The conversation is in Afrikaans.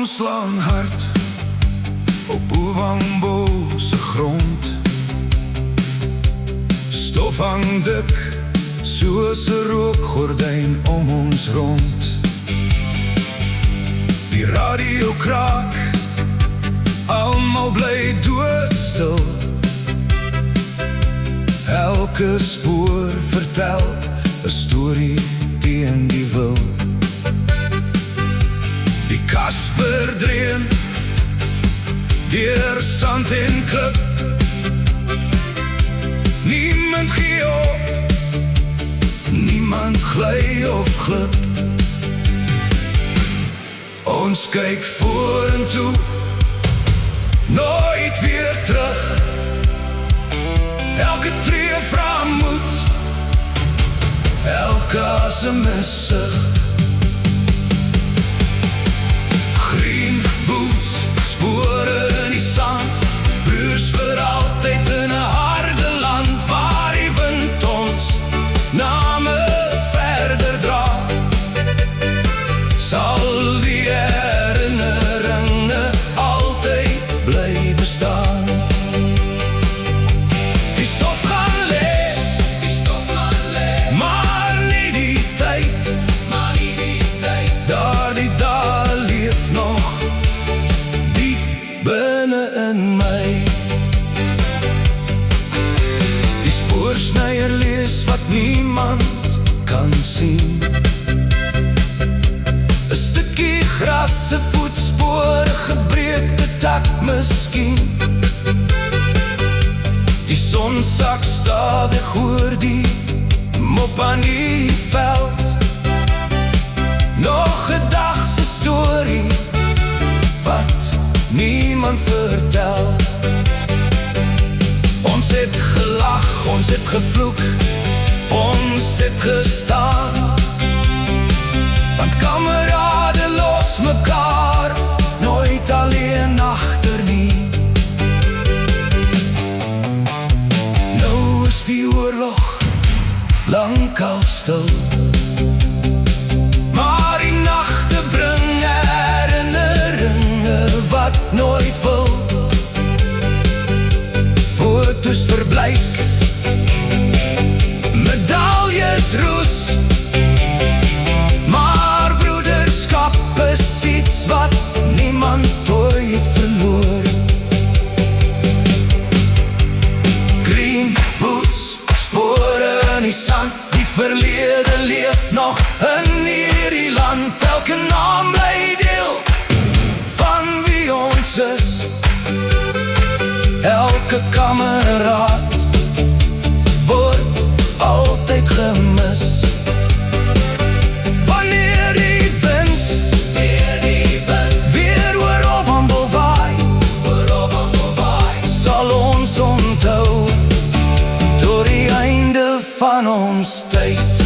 Ons slaan hard op Ovambo se grond. Stof hang dik soos 'n rookgordyn om ons rond. Die radio kraak, almal bly doodstil. Elke spoor vertel 'n storie teen die wil. Die Kasper dreun deur sand en klip. Niemand gee op, niemand gly of glip. Ons kyk vorentoe, nooit weer terug. Elke tree vra moed, elke asem is sig. Green boots, spore in die sand, broers vir altyd in 'n harde land, waar die wind ons name verder dra. Sal die herinneringe altyd bly bestaan. Die stof gaan lê, maar nie die tyd. Daardie dae leef nog diep binne in my. Die spoorsnyer lees wat niemand kan sien. 'n stukkie gras, 'n voetspoor, 'n gebreekte tak miskien. Die son sak stadig oor die mop aan die veld. Nog 'n dag se storie wat niemand vertel. Ons het gelag, ons het gevloek, ons het gestaan. Want kamerade los mekaar nooit alleen agter nie. Nou is die oorlog lankal stil, maar die nagte bring herinneringe wat nooit wil. Foto's verbleik, medaljes roes, maar broederskap is iets wat niemand ooit verloor. Green boots, spore in die sand, die verlede leef nog in hierdie land. Elke naam bly deel van wie ons is, elke kameraad word altyd gemis. Wanneer die wind weer oor Ovambo waai, sal ons onthou tot die einde van ons tyd.